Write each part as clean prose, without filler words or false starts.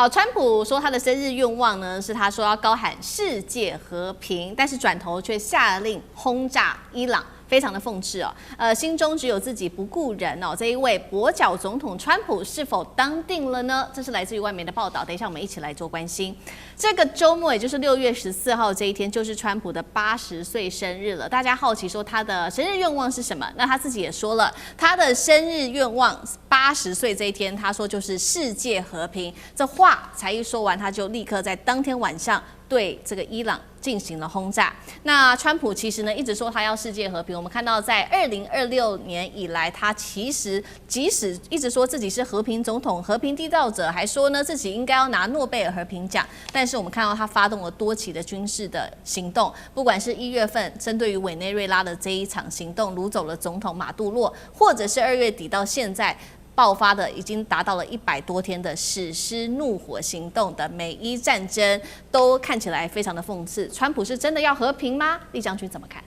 好，川普說他的生日願望呢，是他說要高喊世界和平，但是轉頭卻下令轟炸伊朗。非常的諷刺哦，心中只有自己不顧人哦。這一位跛腳總統川普是否當定了呢？這是來自於外媒的報道。等一下我們一起來做關心。這個週末，也就是6月14號這一天，就是川普的80歲生日了。大家好奇說他的生日願望是什麼？那他自己也說了，他的生日願望80歲這一天，他說就是世界和平。這話才一說完，他就立刻在當天晚上對這個伊朗進行了轟炸。那川普其實呢一直說他要世界和平。我們看到在2026年以來，他其實即使一直說自己是和平總統、和平締造者，還說呢自己應該要拿諾貝爾和平獎。但是我們看到他發動了多起的軍事的行動，不管是1月份針對於委內瑞拉的這一場行動，擄走了總統馬杜洛，或者是2月底到現在爆發的已經達到了100多天的史詩怒火行動的美伊戰爭，都看起來非常的諷刺。川普是真的要和平嗎？酈將軍怎麼看？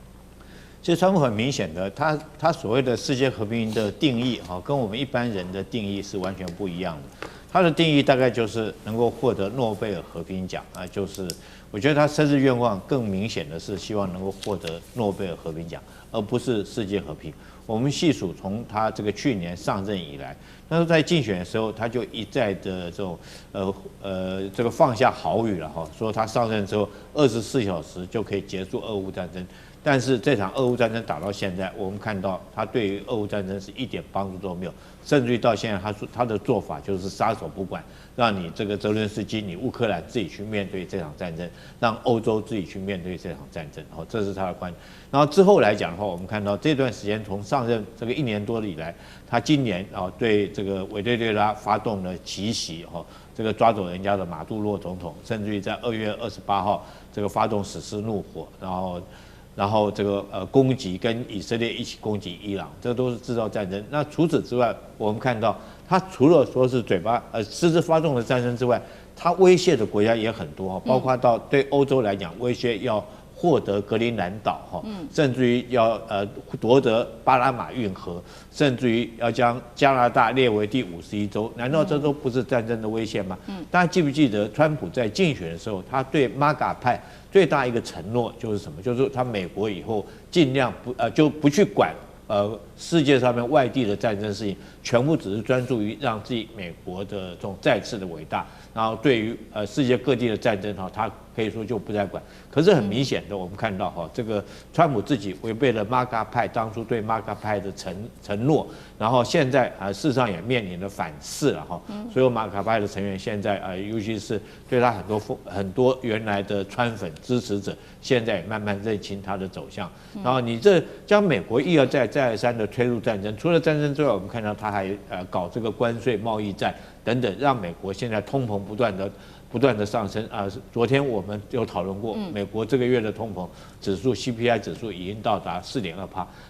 其實川普很明顯的，他所謂的世界和平的定義哈，跟我們一般人的定義是完全不一樣的。他的定義大概就是能夠獲得諾貝爾和平獎啊，就是我覺得他生日願望更明顯的是希望能夠獲得諾貝爾和平獎，而不是世界和平。我們細數從他這個去年上任以來，那時候在競選的時候，他就一再的這種這個放下豪語了哈，說他上任之後24小時就可以結束俄烏戰爭。但是這場俄烏戰爭打到現在，我們看到他對於俄烏戰爭是一點幫助都沒有，甚至於到現在他的做法就是撒手不管，讓你這個澤倫斯基、你烏克蘭自己去面對這場戰爭，讓歐洲自己去面對這場戰爭，哦，這是他的觀點。然後之後來講的話，我們看到這段時間從上任這個1年多以來，他今年啊對這個委內瑞拉發動了奇襲，哈，這個抓走人家的馬杜洛總統，甚至於在2月28號這個發動史詩怒火，然後這個攻擊跟以色列一起攻擊伊朗，這都是制造戰爭。那除此之外，我們看到他除了說是實質發動了戰爭之外，他威脅的國家也很多，包括到對歐洲來講，威脅要獲得格陵蘭島哈，甚至於要奪得巴拿馬運河，甚至於要將加拿大列為第51州，難道這都不是戰爭的威脅嗎？大家記不記得川普在競選的時候，他對MAGA派最大一個承諾就是什麼？就是他美國以後盡量就不去管世界上面外地的戰爭事情，全部只是專注於讓自己美國的這種再次的偉大。然後對於世界各地的戰爭哈，他可以說就不再管。可是很明顯的，我們看到哈，這個川普自己違背了MAGA派當初對MAGA派的承諾，然後現在事實上也面臨了反噬了哈。所有MAGA派的成員現在尤其是對他很多原來的川粉支持者，現在也慢慢認清他的走向。然後你這將美國一而再再而三的推入戰爭，除了戰爭之外，我們看到他還搞這個關稅貿易戰等等，讓美國現在通膨不斷的上升啊！昨天我們有討論過，美國這個月的通膨指數 CPI 指數已經到達4.2%，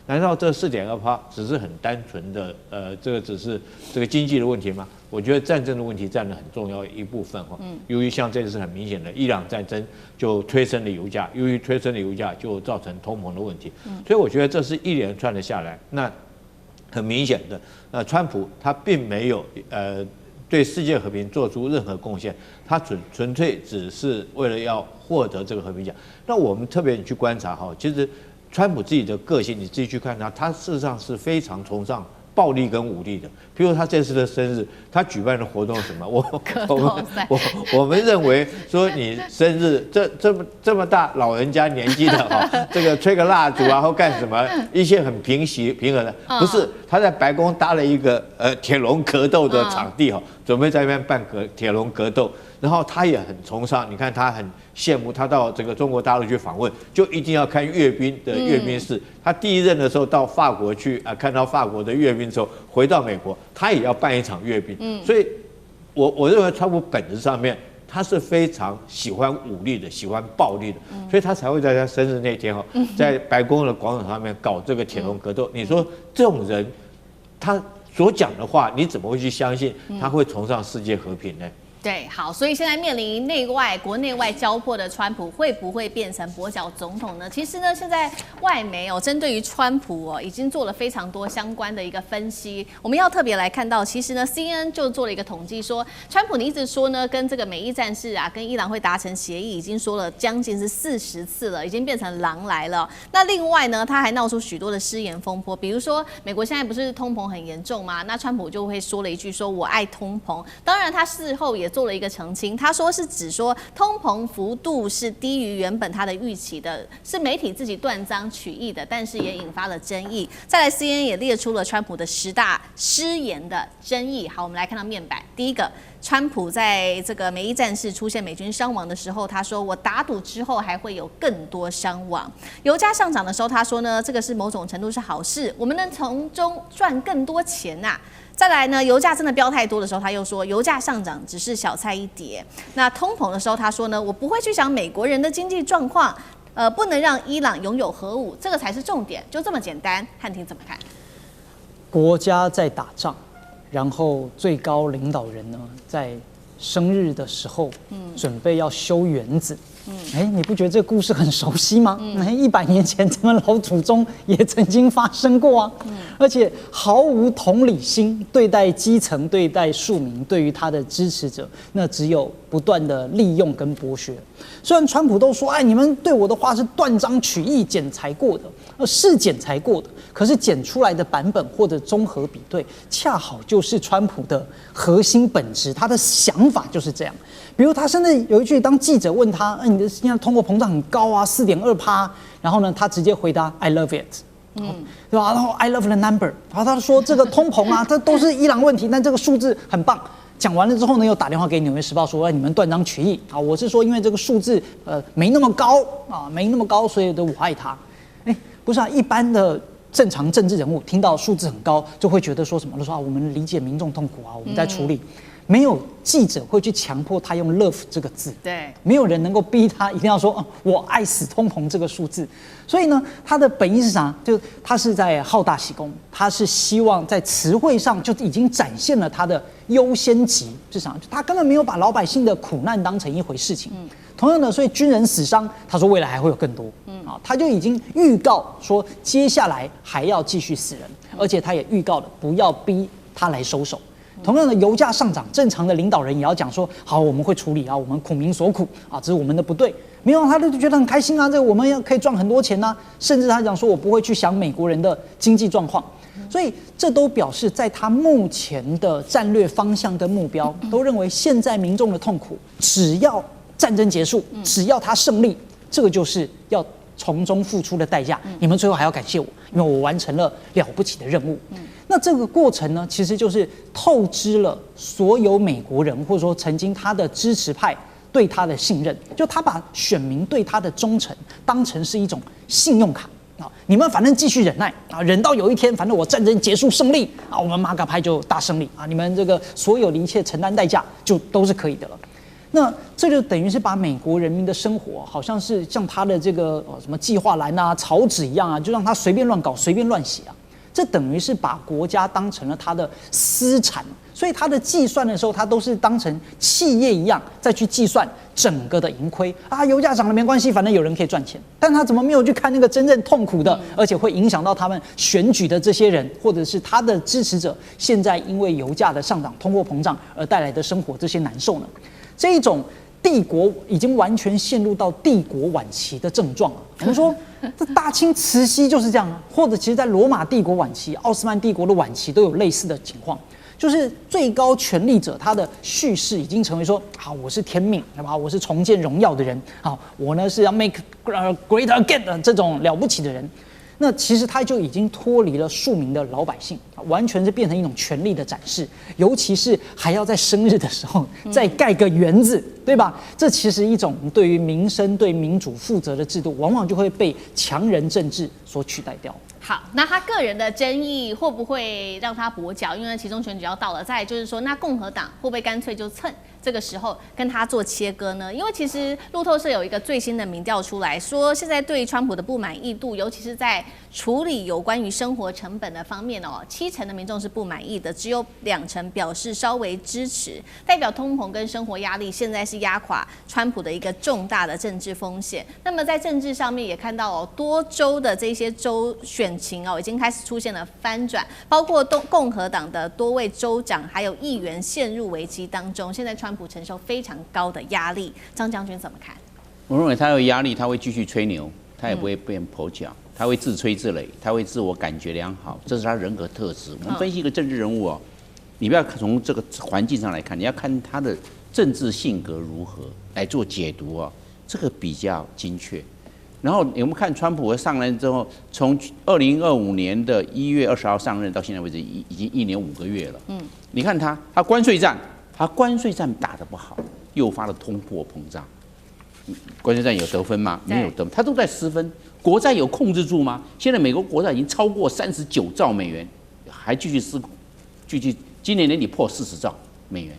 難道這4.2%只是很單純的這個只是這個經濟的問題嗎？我覺得戰爭的問題佔了很重要一部分哈。由於像這次很明顯的伊朗戰爭就推升了油價，由於推升了油價就造成通膨的問題，所以我覺得這是一連串的下來，那很明顯的，川普他並沒有對世界和平做出任何貢獻，他純粹只是為了要獲得這個和平獎。那我們特別去觀察哈，其實川普自己的個性，你自己去看他事實上是非常崇尚暴力跟武力的。譬如他這次的生日，他舉辦的活動是什麼？我們認為說你生日這麼大老人家年紀的哈，這個吹個蠟燭啊或幹什麼，一切很平和的，不是他在白宮搭了一個鐵籠格鬥的場地哈，準備在那邊辦鐵籠格鬥。然後他也很崇尚，你看他很羨慕，他到這個中國大陸去訪問，就一定要看閱兵的閱兵式。他第一任的時候到法國去看到法國的閱兵之後，回到美國，他也要辦一場閱兵。所以我認為川普本質上面他是非常喜歡武力的，喜歡暴力的，所以他才會在他生日那天在白宮的廣場上面搞這個鐵籠格鬥。你說這種人，他所講的話，你怎麼會去相信他會崇尚世界和平呢？對，好，所以現在面臨國內外交迫的川普，會不會變成跛腳總統呢？其實呢，現在外媒針對於川普已經做了非常多相關的一個分析。我們要特別來看到，其實呢 ，CNN 就做了一個統計說，川普你一直說呢，跟這個美伊戰事跟伊朗會達成協議，已經說了將近是40次了，已經變成狼來了。那另外呢，他還鬧出許多的失言風波，比如說美國現在不是通膨很嚴重嗎？那川普就會說了一句說我愛通膨，當然他事後也做了一個澄清，他說是指說通膨幅度是低於原本他的預期的，是媒體自己斷章取義的，但是也引發了爭議。再來 CNN 也列出了川普的10大失言的爭議。好，我们來看到面板，第一個，川普在這個美伊戰事出現美軍傷亡的時候，他說我打賭之後還會有更多傷亡。油價上漲的時候，他說呢，這個是某種程度是好事，我們能從中賺更多錢吶。再來呢，油價真的飆太多的時候，他又說油價上漲只是小菜一碟。那通膨的時候，他說呢，我不會去想美國人的經濟狀況，不能讓伊朗擁有核武，這個才是重點，就這麼簡單。漢庭怎麼看？國家在打仗，然後最高領導人呢，在生日的時候，準備要修園子。你不覺得這個故事很熟悉嗎？100年前咱們老祖宗也曾經發生過啊。而且毫無同理心，對待基層，對待庶民，對於他的支持者，那只有不斷的利用跟剝削。雖然川普都說，你們對我的話是斷章取義、剪裁過的，是剪裁過的，可是剪出來的版本或者綜合比對，恰好就是川普的核心本質，他的想法就是這樣。比如他甚至有一句，當記者問他，你的现在通貨膨脹很高啊，4.2%，然後呢，他直接回答 I love it，對吧？然後 I love the number， 然後他說這個通膨這都是伊朗問題，但這個數字很棒。講完了之後呢，又打電話給《紐約時報》說，你們斷章取義啊！我是說，因為這個數字沒那麼高啊，沒那麼高，所以我愛它。不是啊，一般的正常政治人物聽到數字很高，就會覺得說什麼？就說我們理解民眾痛苦啊，我們在處理。沒有記者會去強迫他用 love 這個字，對，沒有人能夠逼他一定要說我愛死通膨這個數字。所以呢，他的本意是啥？就他是在好大喜功，他是希望在詞彙上就已經展現了他的優先級是啥？他根本沒有把老百姓的苦難當成一回事情。同樣的，所以軍人死傷，他說未來還會有更多。他就已經預告說接下來還要繼續死人，而且他也預告了不要逼他來收手。同樣的，油價上漲，正常的領導人也要講說，好，我們會處理啊，我們苦民所苦啊，這是我們的不對。沒有，他就覺得很開心啊，這個我們可以賺很多錢啊，甚至他講說我不會去想美國人的經濟狀況，所以這都表示在他目前的戰略方向跟目標，都認為現在民眾的痛苦，只要戰爭結束，只要他勝利，這個就是要從中付出的代價。你們最後還要感謝我，因為我完成了了不起的任務。那這個過程呢，其實就是透支了所有美國人，或者說曾經他的支持派對他的信任，就他把選民對他的忠誠當成是一種信用卡啊，你們反正繼續忍耐啊，忍到有一天，反正我戰爭結束勝利啊，我們馬嘎派就大勝利啊，你們這個所有的一切承擔代價就都是可以的了。那這就等於是把美國人民的生活，好像是像他的這個什麼計劃欄啊、草紙一樣啊，就讓他隨便亂搞、隨便亂寫啊。這等於是把國家當成了他的私產，所以他的計算的時候，他都是當成企業一樣再去計算整個的盈虧啊。油價漲了沒關係，反正有人可以賺錢，但他怎麼沒有去看那個真正痛苦的，而且會影響到他們選舉的這些人，或者是他的支持者，現在因為油價的上漲、通貨膨脹而帶來的生活這些難受呢？這一種帝國已經完全陷入到帝國晚期的症狀了。我們說，這大清慈禧就是這樣啊，或者其實在羅馬帝國晚期、奧斯曼帝國的晚期都有類似的情況，就是最高權力者他的敘事已經成為說，好，我是天命，對吧？我是重建榮耀的人，好，我呢是要 make great again 的這種了不起的人。那其實他就已經脫離了庶民的老百姓，完全是變成一種權力的展示，尤其是還要在生日的時候再蓋個園子，對吧？這其實一種對於民生、對民主負責的制度，往往就會被強人政治所取代掉。好，那他個人的爭議會不會讓他跛腳？因為期中選舉要到了，再來就是說，那共和黨會不會乾脆就這個時候跟他做切割呢？因為其實路透社有一個最新的民調出來說，現在對川普的不滿意度，尤其是在處理有關於生活成本的方面哦，70%的民眾是不滿意的，只有2%表示稍微支持，代表通膨跟生活壓力現在是壓垮川普的一個重大的政治風險。那麼在政治上面也看到哦，多州的這些州選情哦，已經開始出現了翻轉，包括共和黨的多位州長還有議員陷入危機當中，現在川普承受非常高的壓力。張將軍怎麼看？我認為他有壓力，他會繼續吹牛，他也不會變跛腳，他會自吹自擂，他會自我感覺良好，這是他人格特質。我們分析一個政治人物哦，你不要從這個環境上來看，你要看他的政治性格如何來做解讀哦，這個比較精確。然後我們看川普上任之後，從2025年的1月20號上任到現在為止，已經1年5個月了。你看他關稅戰打得不好，誘發了通貨膨脹。關稅戰有得分嗎？沒有得分，他都在失分。國債有控制住嗎？現在美國國債已經超過39兆美元，還繼續失控，今年年底破40兆美元，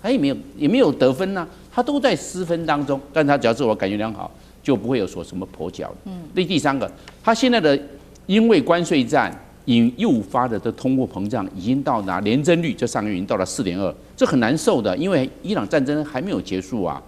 他也沒有得分呢，他都在失分當中。但他只要自我感觉良好，就不會有什麼跛腳的。第三個，他現在的因為關稅戰誘發的通貨膨脹已經到達年增率，這上個月已經到了4.2%，這很難受的，因為伊朗戰爭還沒有結束啊，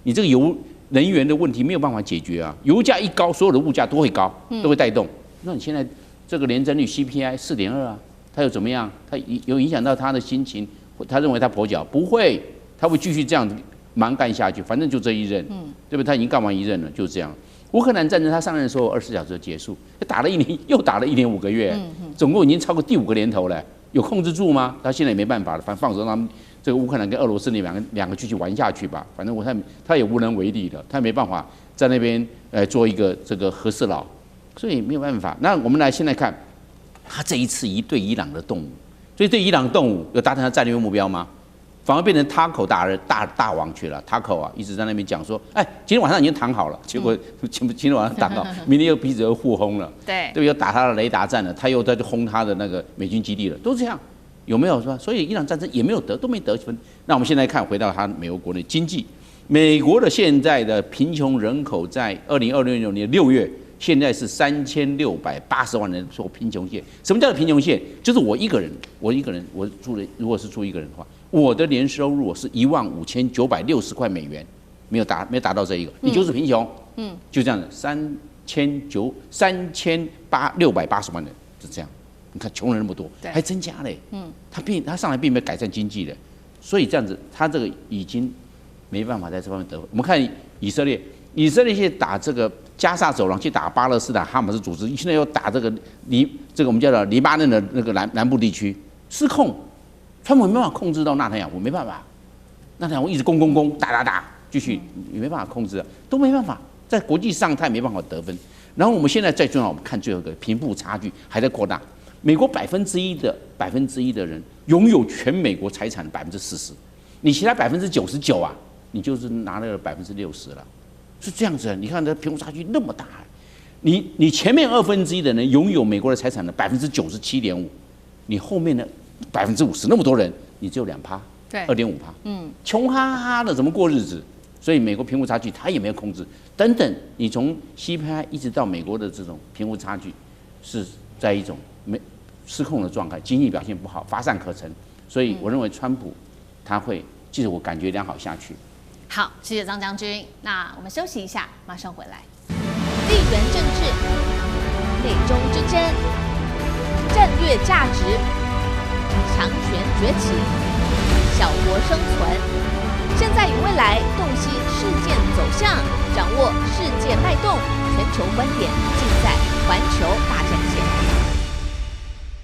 你這個能源的問題沒有辦法解決啊，油價一高，所有的物價都會高，都會帶動。那你現在這個年增率 CPI 4.2啊，它又怎麼樣？它有影響到他的心情？他認為他跛腳？不會，他會繼續這樣子蠻幹下去，反正就這一任，對不对？他已經幹完一任了，就這樣。烏克蘭戰爭他上任的時候24小時就結束，打了1年，又打了1年5個月，總共已經超過第5個年頭了，有控制住嗎？他現在也沒辦法了，反正放手讓他們這個烏克蘭跟俄羅斯那兩個繼續玩下去吧，反正他也無能為力了，他沒辦法在那邊做一個這個和事佬，所以沒有辦法。那我們现在看他這一次對伊朗的動武，所以对伊朗動武有達成他戰略目標嗎？反而變成Taco大王去了。Taco啊，一直在那邊講說，今天晚上已經談好了，結果今天晚上談好，明天又彼此又互轟了，對，又打他的雷達戰了，他又在轟他的那個美軍基地了，都這樣，有沒有是吧？所以伊朗戰争也沒有都沒得分。那我們現在看，回到他美國國內經濟，美國的現在的貧窮人口在2026年6月。現在是3680萬人做貧窮線。什麼叫做貧窮線？就是我一個人，如果是住一個人的話，我的年收入是15960塊美元，沒有達到這一個，你就是貧窮。就這樣子，3680萬人是這樣。你看窮人那麼多，還增加嘞。他上來並沒有改善經濟的，所以這樣子，他這個已經沒辦法在這方面得分。我們看以色列去打這個加薩走廊，去打巴勒斯坦哈馬斯組織，現在又打這個我們叫做黎巴嫩的那個南部地區，失控，川普沒辦法控制到納坦雅胡，沒辦法，納坦雅胡一直攻打，繼續也沒辦法控制，都沒辦法，在國際上他也沒辦法得分。然後我們現在最重要，我們看最後一個貧富差距還在擴大，美國1%的人擁有全美國財產的40%，你其他99%啊，你就是拿了60%了。是這樣子，你看這貧富差距那麼大，你前面1/2的人擁有美國的財產的97.5%，你後面的50%，那麼多人，你只有2%，對，2.5%，窮哈哈的怎麼過日子？所以美國貧富差距它也沒有控制，等等，你從 CPI 一直到美國的這種貧富差距，是在一種失控的狀態，經濟表現不好，乏善可陳，所以我認為川普他會自我感覺良好下去。好，謝謝張將軍。那我們休息一下，馬上回來。地緣政治、美中之爭、戰略價值、強權崛起、小國生存，現在與未來洞悉事件走向，掌握世界脈動，全球觀點盡在環球大戰線。